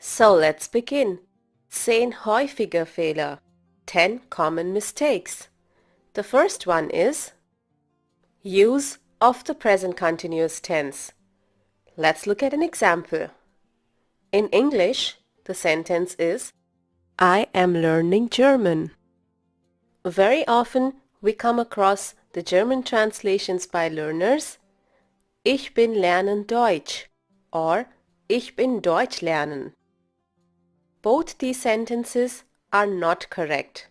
So let's begin. 10 häufige Fehler. 10 common mistakes. The first one is use of the present continuous tense. Let's look at an example. In English, the sentence is I am learning German. Very often we come across the German translations by learners. Ich bin lernen Deutsch or Ich bin Deutsch lernen. Both these sentences are not correct.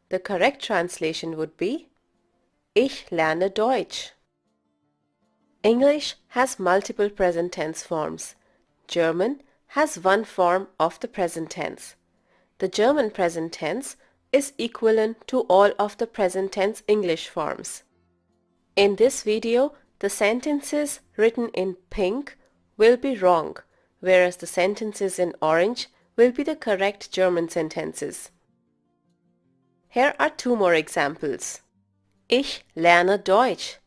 The correct translation would be Ich lerne Deutsch. English has multiple present tense forms. German has one form of the present tense. The German present tense is equivalent to all of the present tense English forms. In this video, the sentences written in pink will be wrong, whereas the sentences in orange will be the correct German sentences. Here are two more examples. Ich lerne Deutsch.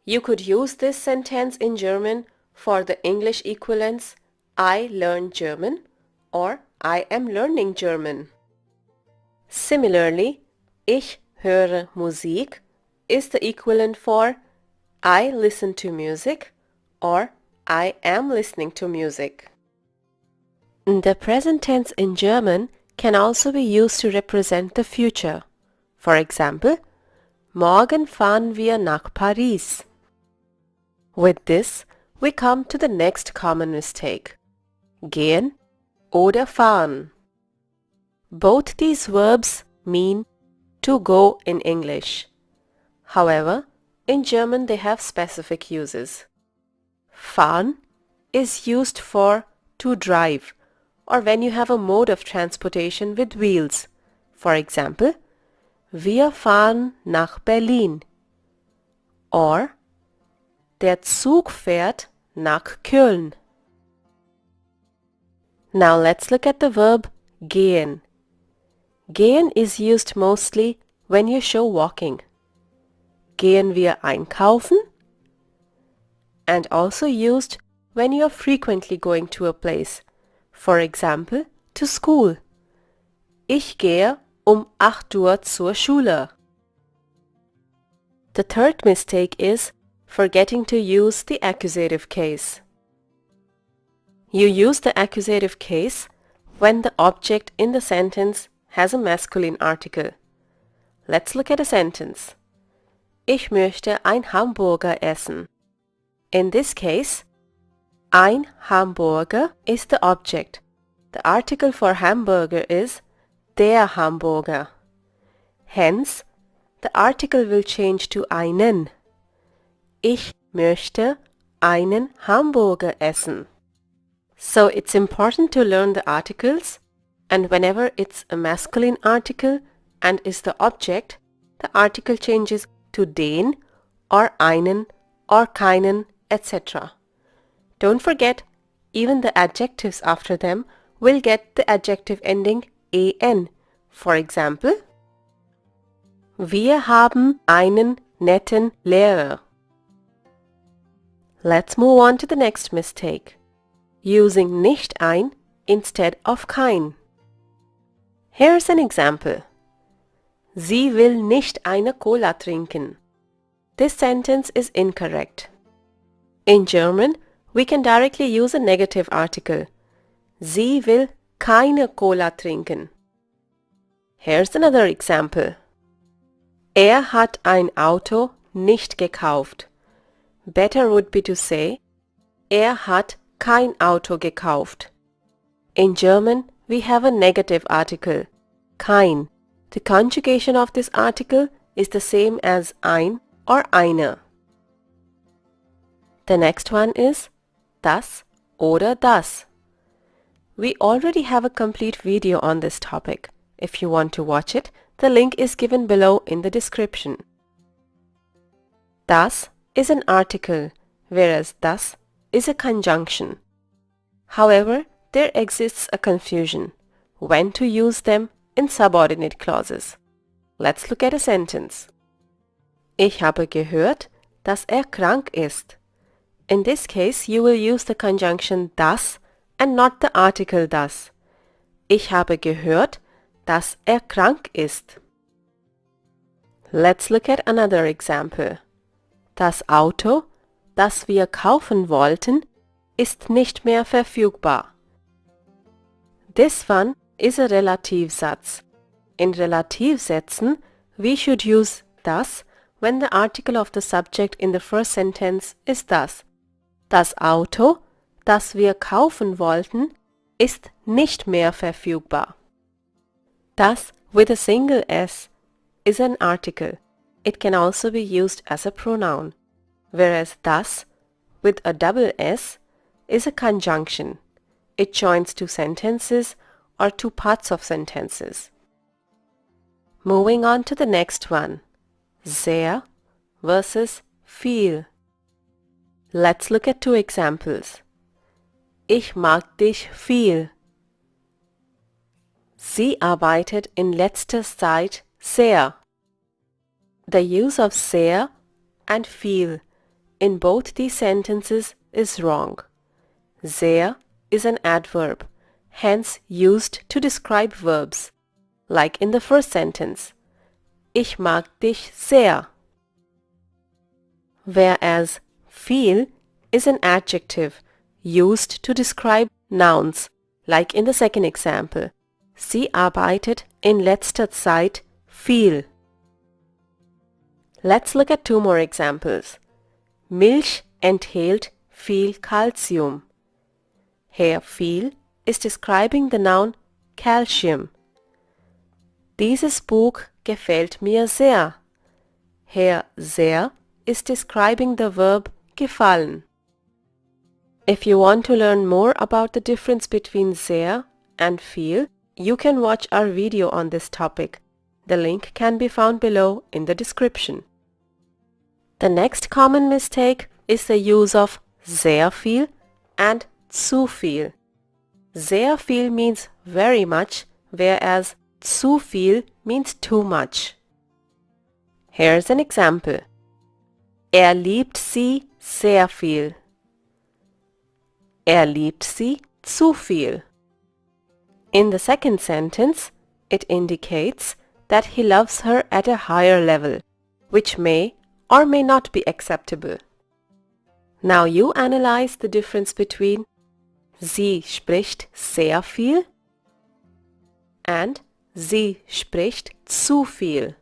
You could use this sentence in German for the English equivalents I learn German or I am learning German. Similarly, ich höre Musik is the equivalent for I listen to music or I am listening to music. The present tense in German can also be used to represent the future. For example, morgen fahren wir nach Paris. With this, we come to the next common mistake. Gehen oder fahren. Both these verbs mean to go in English. However, in German they have specific uses. Fahren is used for to drive or when you have a mode of transportation with wheels. For example, wir fahren nach Berlin or der Zug fährt nach Köln. Now let's look at the verb gehen. Gehen is used mostly when you show walking. Gehen wir einkaufen? And also used when you are frequently going to a place. For example, to school. Ich gehe 8 Uhr zur Schule. The third mistake is forgetting to use the accusative case. You use the accusative case when the object in the sentence has a masculine article. Let's look at a sentence. Ich möchte ein Hamburger essen. In this case, ein Hamburger is the object. The article for hamburger is der Hamburger. Hence, the article will change to einen. Ich möchte einen Hamburger essen. So it's important to learn the articles, and whenever it's a masculine article and is the object, the article changes to den or einen or keinen, etc. Don't forget, even the adjectives after them will get the adjective ending en. For example, wir haben einen netten Lehrer. Let's move on to the next mistake. Using nicht ein instead of kein. Here's an example. Sie will nicht eine Cola trinken. This sentence is incorrect. In German, we can directly use a negative article. Sie will keine Cola trinken. Here's another example. Er hat ein Auto nicht gekauft. Better would be to say, er hat kein Auto gekauft. In German, we have a negative article, kein. The conjugation of this article is the same as ein or eine. The next one is das oder das. We already have a complete video on this topic. If you want to watch it, the link is given below in the description. Das is an article, whereas das is a conjunction. However, there exists a confusion when to use them in subordinate clauses. Let's look at a sentence. Ich habe gehört, dass er krank ist. In this case, you will use the conjunction das and not the article das. Ich habe gehört, dass krank ist. Let's look at another example. Das Auto, das wir kaufen wollten, ist nicht mehr verfügbar. This one is a Relativsatz. In Relativsätzen, we should use das when the article of the subject in the first sentence is das. Das Auto, das wir kaufen wollten, ist nicht mehr verfügbar. Das with a single s is an article. It can also be used as a pronoun, whereas das with a double s is a conjunction. It joins two sentences or two parts of sentences. Moving on to the next one. Sehr versus viel. Let's look at two examples. Ich mag dich viel. Sie arbeitet in letzter Zeit sehr. The use of sehr and viel in both these sentences is wrong. Sehr is an adverb, hence used to describe verbs, like in the first sentence. Ich mag dich sehr. Whereas viel is an adjective used to describe nouns, like in the second example. Sie arbeitet in letzter Zeit viel. Let's look at two more examples. Milch enthält viel Calcium. Here viel is describing the noun calcium. Dieses Buch gefällt mir sehr. Here sehr is describing the verb gefallen. If you want to learn more about the difference between sehr and viel, you can watch our video on this topic. The link can be found below in the description. The next common mistake is the use of sehr viel and zu viel. Sehr viel means very much, whereas zu viel means too much. Here's an example. Er liebt sie sehr viel. Er liebt sie zu viel. In the second sentence, it indicates that he loves her at a higher level, which may or may not be acceptable. Now you analyze the difference between sie spricht sehr viel and sie spricht zu viel.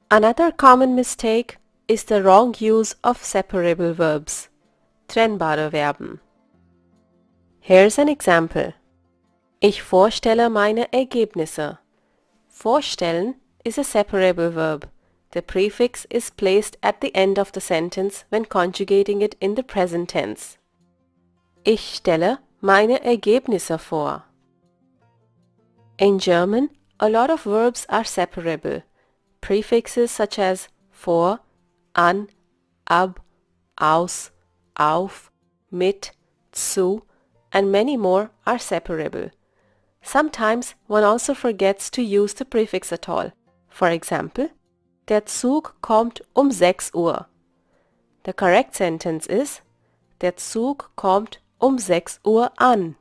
Another common mistake is the wrong use of separable verbs, trennbare Verben. Here's an example. Ich vorstelle meine Ergebnisse. Vorstellen is a separable verb. The prefix is placed at the end of the sentence when conjugating it in the present tense. Ich stelle meine Ergebnisse vor. In German, a lot of verbs are separable. Prefixes such as vor, an, ab, aus, auf, mit, zu, and many more are separable. Sometimes one also forgets to use the prefix at all. For example, der Zug kommt 6 Uhr. The correct sentence is, der Zug kommt 6 Uhr an.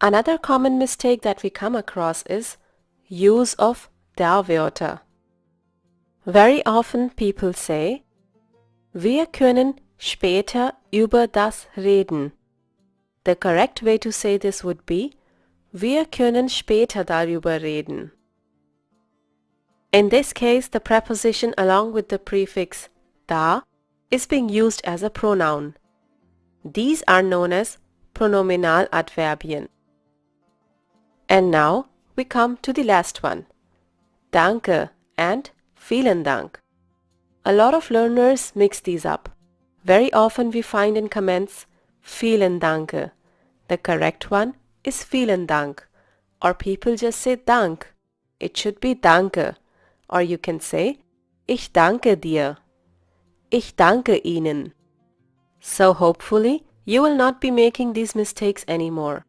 Another common mistake that we come across is use of Da-Wörter. Very often people say, wir können später über das reden. The correct way to say this would be, wir können später darüber reden. In this case, the preposition along with the prefix da is being used as a pronoun. These are known as Pronominaladverbien. And now we come to the last one, Danke and Vielen Dank. A lot of learners mix these up. Very often we find in comments Vielen Danke. The correct one is Vielen Dank. Or people just say Dank. It should be Danke. Or you can say Ich danke dir. Ich danke Ihnen. So hopefully you will not be making these mistakes anymore.